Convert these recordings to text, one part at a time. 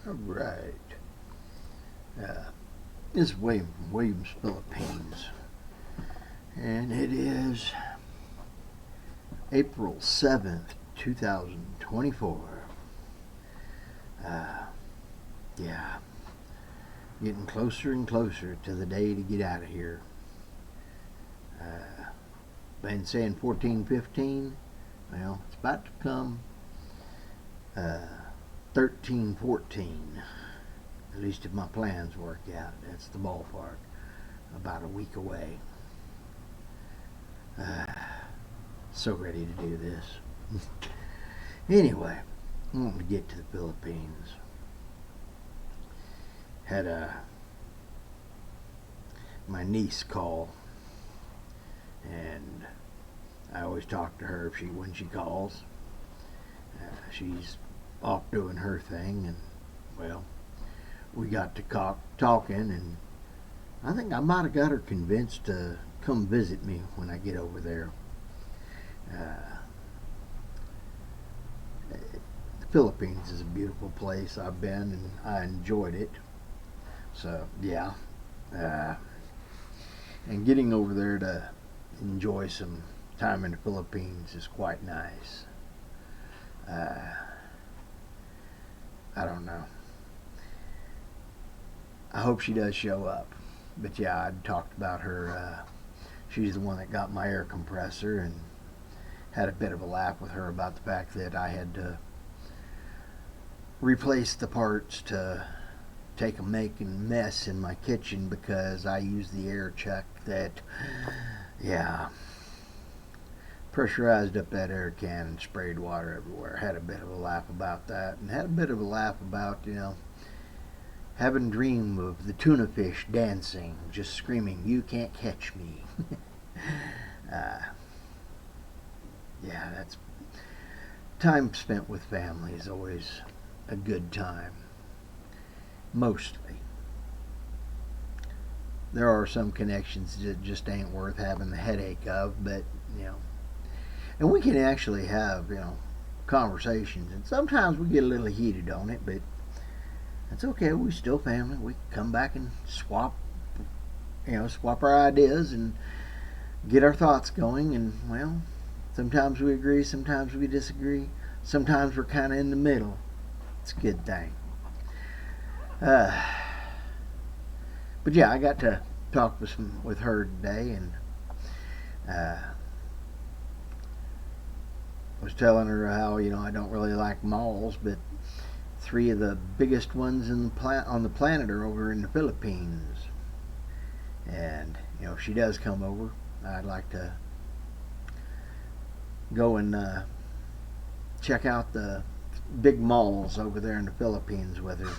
All right. This is William from Williams, Philippines. And it is April 7th, 2024. Yeah, getting closer and closer to the day to get out of here. Been saying 14:15. Well, it's about to come 13:14. At least if my plans work out. That's the ballpark. About a week away. So ready to do this. Anyway, I want to get to the Philippines. Had my niece call, and I always talk to her when she calls. She's off doing her thing, and well, we got to talking, and I think I might have got her convinced to come visit me when I get over there. The Philippines is a beautiful place. I've been and I enjoyed it. So yeah, and getting over there to enjoy some time in the Philippines is quite nice. I don't know. I hope she does show up. But yeah, I'd talked about her. She's the one that got my air compressor, and had a bit of a laugh with her about the fact that I had to replace the parts to take a making mess in my kitchen because I used the air chuck that, yeah, pressurized up that air can and sprayed water everywhere. Had a bit of a laugh about that, and had a bit of a laugh about, having a dream of the tuna fish dancing, just screaming, "You can't catch me." Yeah, that's time spent with family is always a good time. Mostly. There are some connections that just ain't worth having the headache of, but, and we can actually have, conversations, and sometimes we get a little heated on it, but that's okay. We still family. We can come back and swap our ideas and get our thoughts going. And well, sometimes we agree, sometimes we disagree, sometimes we're kind of in the middle. It's a good thing. But yeah, I got to talk with her today, and was telling her how I don't really like malls, but three of the biggest ones on the planet are over in the Philippines. And if she does come over, I'd like to go and check out the big malls over there in the Philippines with her.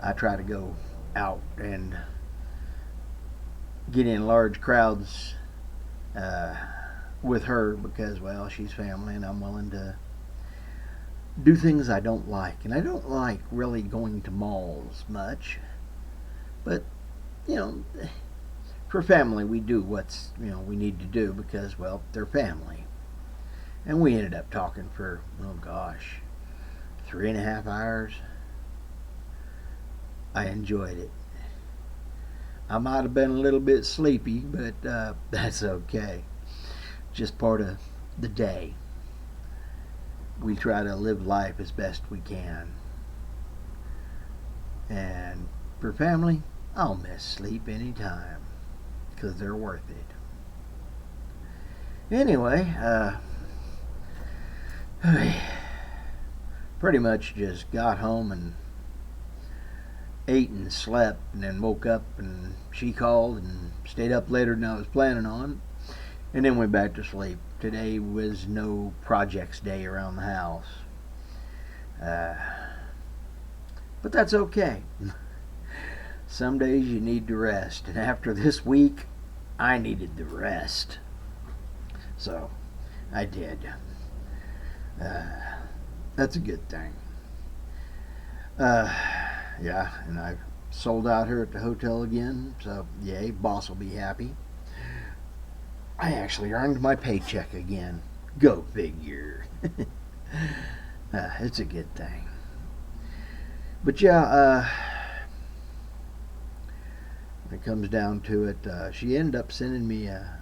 I try to go out and get in large crowds with her because, well, she's family, and I'm willing to do things I don't like. And I don't like really going to malls much, but for family we do what's we need to do because, well, they're family. And we ended up talking for, oh gosh, 3.5 hours. I enjoyed it. I might have been a little bit sleepy, but that's okay. Just part of the day. We try to live life as best we can. And for family, I'll miss sleep anytime because they're worth it. Anyway, pretty much just got home and ate and slept, and then woke up and she called and stayed up later than I was planning on, and then went back to sleep. Today was no projects day around the house, but that's okay. Some days you need to rest, and after this week I needed the rest, so I did. That's a good thing. Yeah, and I've sold out here at the hotel again, so yay, boss will be happy. I actually earned my paycheck again. Go figure. It's a good thing. But yeah, when it comes down to it, she ended up sending me a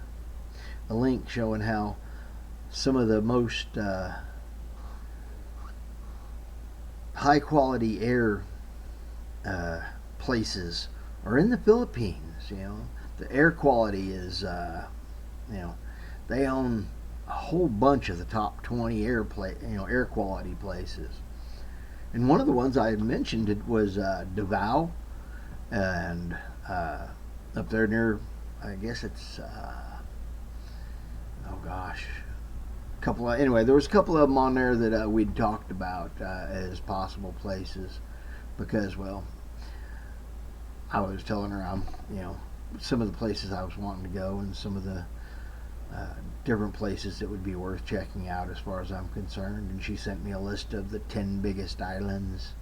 link showing how some of the most high quality air places are in the Philippines. The air quality is, they own a whole bunch of the top 20 air quality places. And one of the ones I had mentioned it was Davao, and up there near, I guess it's, oh gosh, anyway, there was a couple of them on there that we'd talked about as possible places because, well, I was telling her some of the places I was wanting to go and some of the different places that would be worth checking out as far as I'm concerned. And she sent me a list of the 10 biggest islands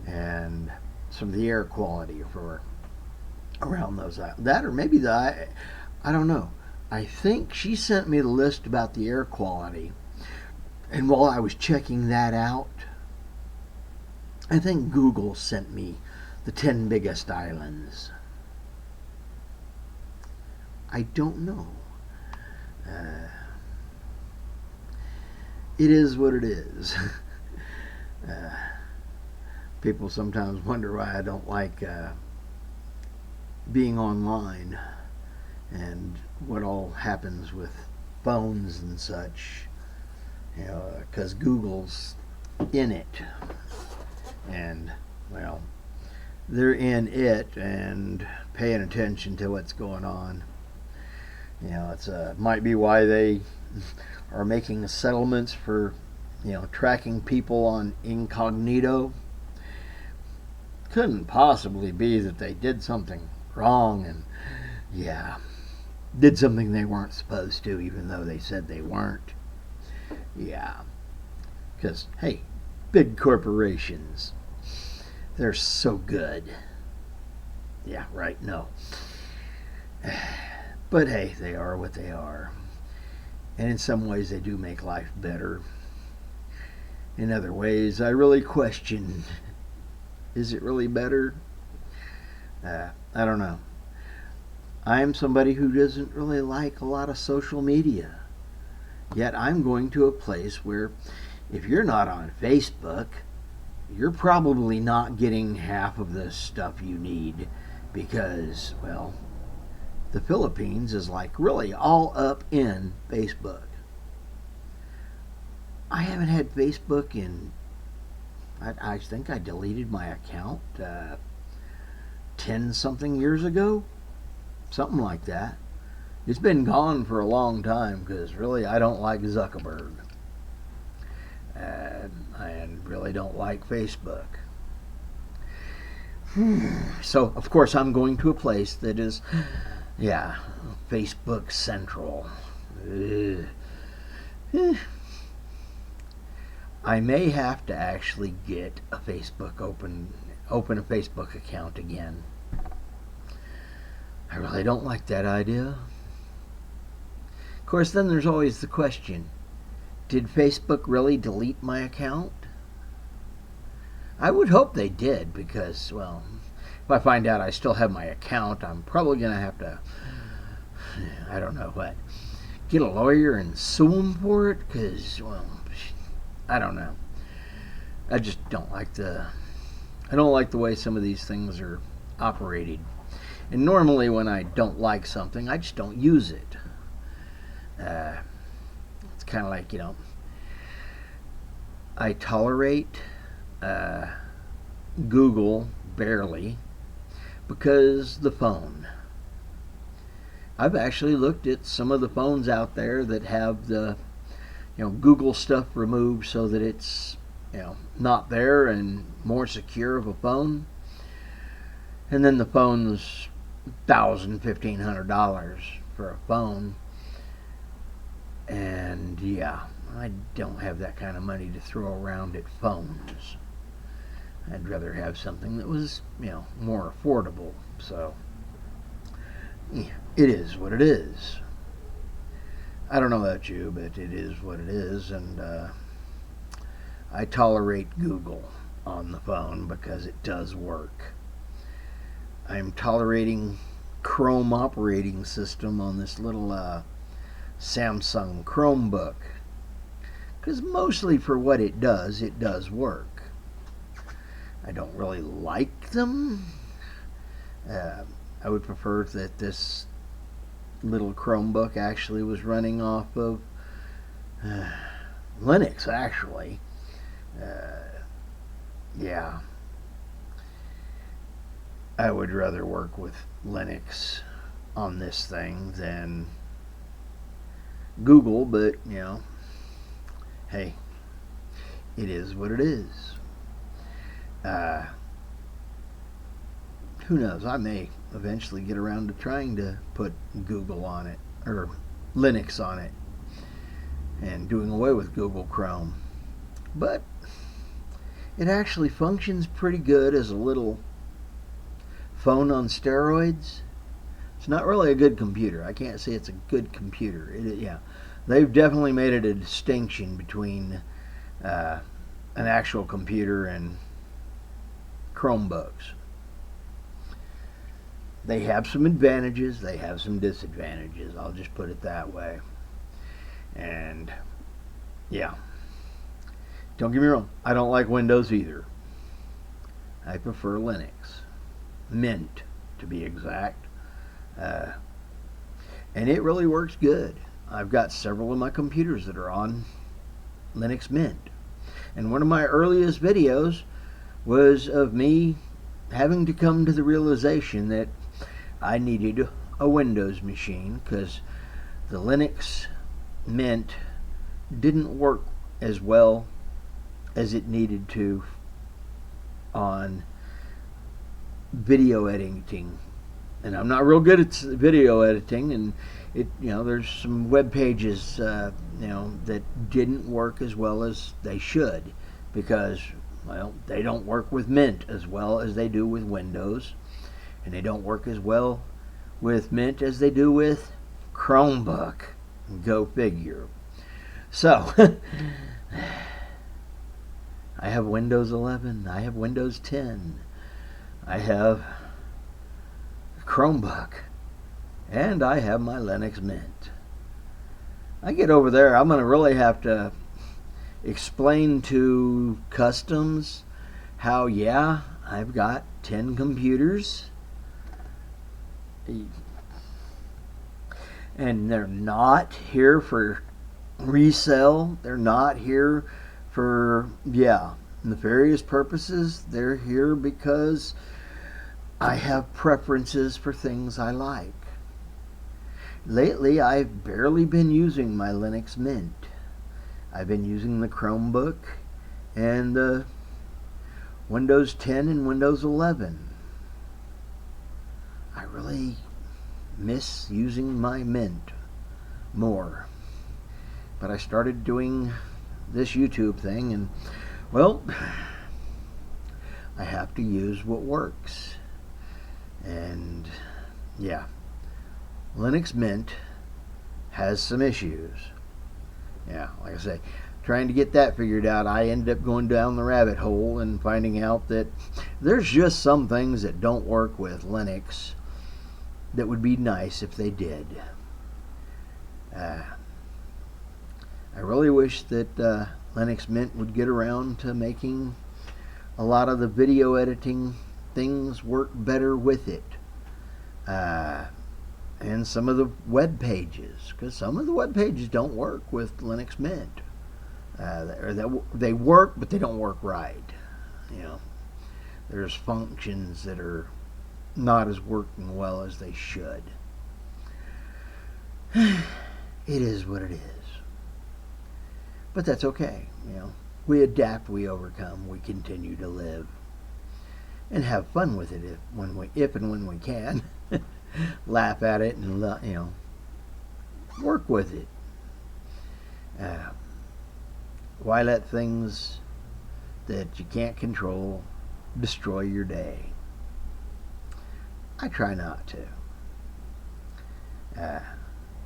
and some of the air quality for around those islands. That or maybe I don't know. I think she sent me the list about the air quality. And while I was checking that out, I think Google sent me the 10 biggest islands. I don't know. It is what it is. People sometimes wonder why I don't like being online and what all happens with phones and such. Because Google's in it. And, well, they're in it and paying attention to what's going on. It's might be why they are making settlements for, tracking people on incognito. Couldn't possibly be that they did something wrong and, did something they weren't supposed to, even though they said they weren't. Yeah. Because, hey, big corporations, they're so good. Yeah, right, no. But hey, they are what they are. And in some ways, they do make life better. In other ways, I really question, is it really better? I don't know. I'm somebody who doesn't really like a lot of social media. Yet I'm going to a place where if you're not on Facebook, you're probably not getting half of the stuff you need because, well, the Philippines is like really all up in Facebook. I haven't had Facebook in, I think I deleted my account 10 something years ago. Something like that. It's been gone for a long time because really I don't like Zuckerberg. I really don't like Facebook. So, of course, I'm going to a place that is, Facebook Central. I may have to actually get a Facebook open a Facebook account again. I really don't like that idea. Of course, then there's always the question, did Facebook really delete my account? I would hope they did because, well, if I find out I still have my account, I'm probably going to have to, I don't know what, get a lawyer and sue them for it because, well, I don't know. I just don't like the way some of these things are operated. And normally when I don't like something, I just don't use it. It's kind of like, I tolerate Google barely because the phone. I've actually looked at some of the phones out there that have the Google stuff removed so that it's not there and more secure of a phone. And then the phone's $1,000-$1,500 for a phone. And I don't have that kind of money to throw around at phones. I'd rather have something that was, more affordable. So, it is what it is. I don't know about you, but it is what it is, and I tolerate Google on the phone because it does work. I'm tolerating Chrome operating system on this little Samsung Chromebook, because mostly for what it does work. I don't really like them. I would prefer that this little Chromebook actually was running off of Linux, actually. Yeah. I would rather work with Linux on this thing than Google, but, hey, it is what it is. Who knows? I may eventually get around to trying to put Google on it, or Linux on it, and doing away with Google Chrome. But it actually functions pretty good as a little phone on steroids. It's not really a good computer. I can't say it's a good computer. They've definitely made it a distinction between an actual computer and Chromebooks. They have some advantages, they have some disadvantages. I'll just put it that way. And yeah, don't get me wrong, I don't like Windows either. I prefer Linux. Mint, to be exact. And it really works good. I've got several of my computers that are on Linux Mint. And one of my earliest videos was of me having to come to the realization that I needed a Windows machine because the Linux Mint didn't work as well as it needed to on video editing. And I'm not real good at video editing, and there's some web pages that didn't work as well as they should because, well, they don't work with Mint as well as they do with Windows, and they don't work as well with Mint as they do with Chromebook. Go figure. So I have Windows 11, I have Windows 10, I have Chromebook, and I have my Linux Mint. I get over there, I'm going to really have to explain to customs how, yeah, I've got 10 computers, and they're not here for resale. They're not here for, nefarious purposes. They're here because I have preferences for things I like. Lately, I've barely been using my Linux Mint. I've been using the Chromebook and the Windows 10 and Windows 11. I really miss using my Mint more. But I started doing this YouTube thing, and, well, I have to use what works. And yeah, Linux Mint has some issues. Yeah, like I say, trying to get that figured out, I ended up going down the rabbit hole and finding out that there's just some things that don't work with Linux that would be nice if they did. I really wish that Linux Mint would get around to making a lot of the video editing things work better with it. And some of the web pages, because some of the web pages don't work with Linux Mint. They work, but they don't work right. There's functions that are not as working well as they should. It is what it is. But that's okay. We adapt, we overcome, we continue to live, and have fun with it if and when we can. Laugh at it and work with it. Why let things that you can't control destroy your day? I try not to.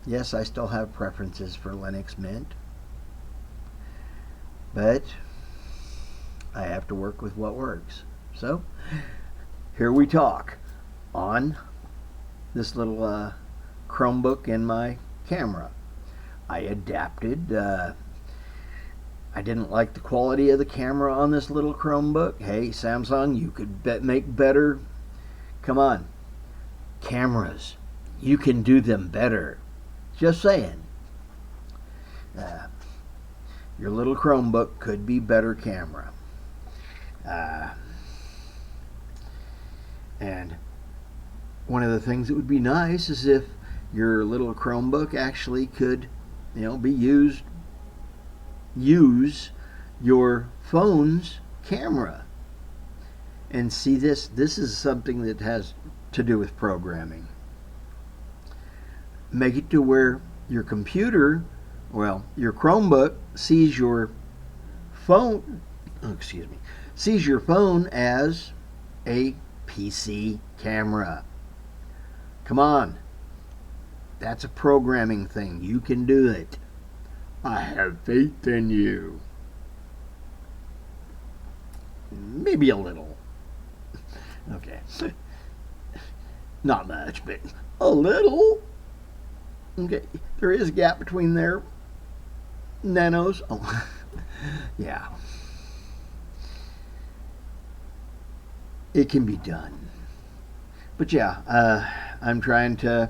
Yes, I still have preferences for Linux Mint, but I have to work with what works. So here we talk on this little Chromebook and my camera. I adapted. I didn't like the quality of the camera on this little Chromebook. Hey, Samsung, you could make better. Come on. Cameras. You can do them better. Just saying. Your little Chromebook could be better camera. And one of the things that would be nice is if your little Chromebook actually could, be use your phone's camera. And see, this is something that has to do with programming. Make it to where your computer, your Chromebook sees your phone, sees your phone as a PC camera. Come on. That's a programming thing. You can do it. I have faith in you. Maybe a little. Okay. Not much, but a little. Okay. There is a gap between their nanos. Oh, yeah. It can be done. But yeah, I'm trying to,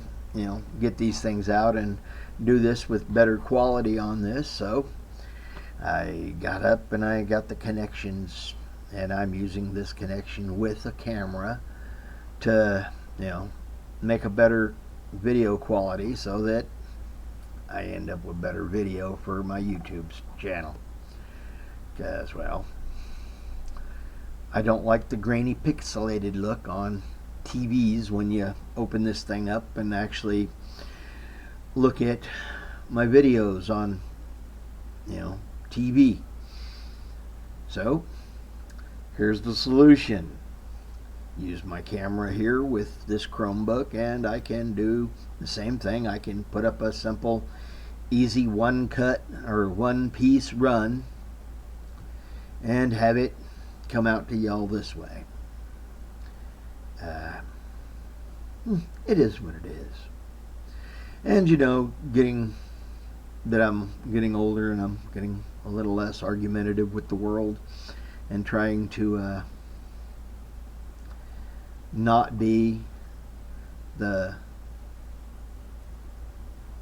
get these things out and do this with better quality on this. So I got up and I got the connections, and I'm using this connection with a camera to, make a better video quality so that I end up with better video for my YouTube channel. Because, I don't like the grainy pixelated look on TVs when you open this thing up and actually look at my videos on, TV. So, here's the solution. Use my camera here with this Chromebook, and I can do the same thing. I can put up a simple, easy one-cut or one-piece run and have it come out to y'all this way. It is what it is. And I'm getting older and I'm getting a little less argumentative with the world and trying to not be the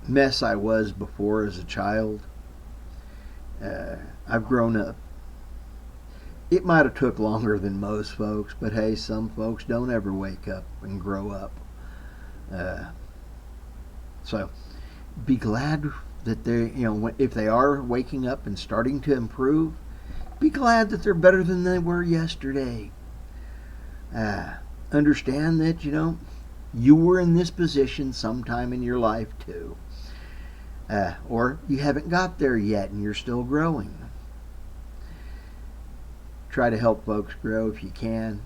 mess I was before as a child. I've grown up. It might have took longer than most folks, but hey, some folks don't ever wake up and grow up. So be glad that they, if they are waking up and starting to improve, be glad that they're better than they were yesterday. Understand that, you were in this position sometime in your life too. Or you haven't got there yet and you're still growing. Try to help folks grow if you can.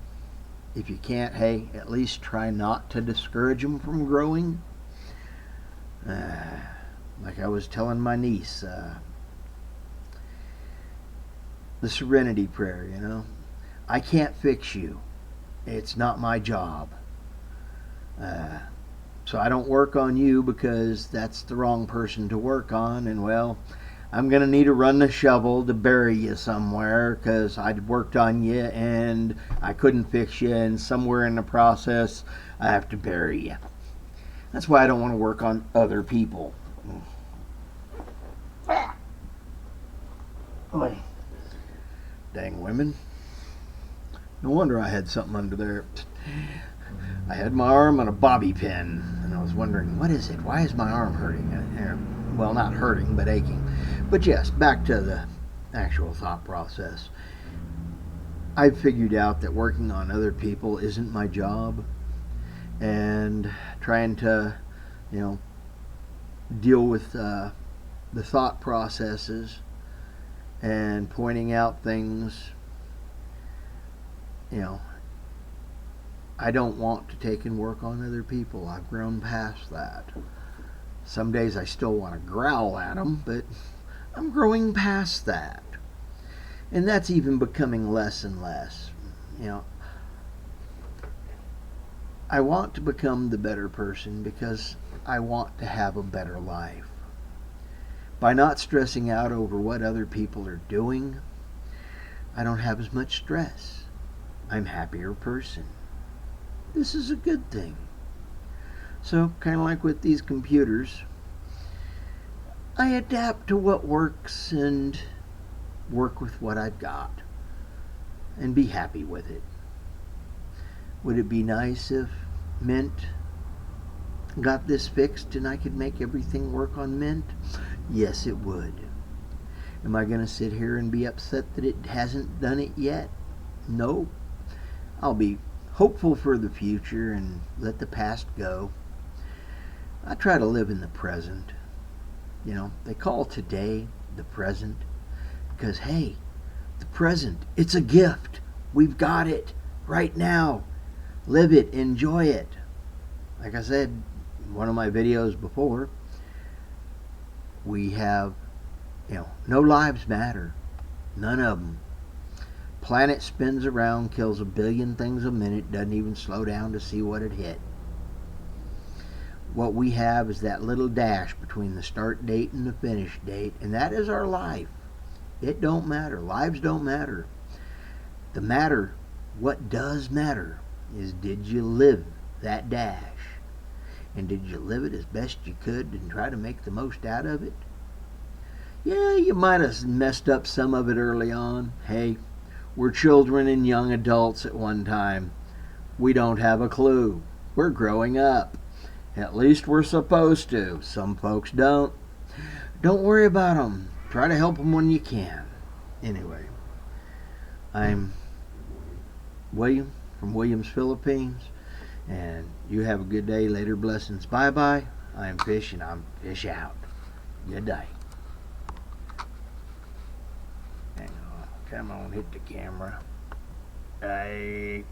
If you can't, hey, at least try not to discourage them from growing. Like I was telling my niece, the Serenity Prayer, I can't fix you. It's not my job. So I don't work on you because that's the wrong person to work on, and I'm going to need to run the shovel to bury you somewhere because I'd worked on you and I couldn't fix you, and somewhere in the process I have to bury you. That's why I don't want to work on other people. Boy. Dang women. No wonder I had something under there. I had my arm on a bobby pin and I was wondering, what is it? Why is my arm hurting? Well, not hurting, but aching. But yes, back to the actual thought process. I've figured out that working on other people isn't my job, and trying to, deal with the thought processes and pointing out things, I don't want to take and work on other people. I've grown past that. Some days I still want to growl at them, but I'm growing past that. And that's even becoming less and less. You know, I want to become the better person because I want to have a better life. By not stressing out over what other people are doing, I don't have as much stress. I'm a happier person. This is a good thing. So, kind of like with these computers, I adapt to what works and work with what I've got and be happy with it. Would it be nice if Mint got this fixed and I could make everything work on Mint? Yes, it would. Am I going to sit here and be upset that it hasn't done it yet? No. I'll be hopeful for the future and let the past go. I try to live in the present. You know, they call today the present because, hey, the present, it's a gift. We've got it right now. Live it, enjoy it. Like I said in one of my videos before, we have, no lives matter. None of them. Planet spins around, kills 1 billion things a minute, doesn't even slow down to see what it hit. What we have is that little dash between the start date and the finish date, and that is our life. It don't matter. Lives don't matter. What does matter is, did you live that dash? And did you live it as best you could and try to make the most out of it? Yeah, you might have messed up some of it early on. Hey, we're children and young adults at one time. We don't have a clue. We're growing up. At least we're supposed to. Some folks don't. Don't worry about them. Try to help them when you can. Anyway, I'm William from Williams, Philippines, and you have a good day. Later blessings. Bye-bye. I'm Fish, and I'm Fish out. Good day. Hang on. Come on, hit the camera. Hey.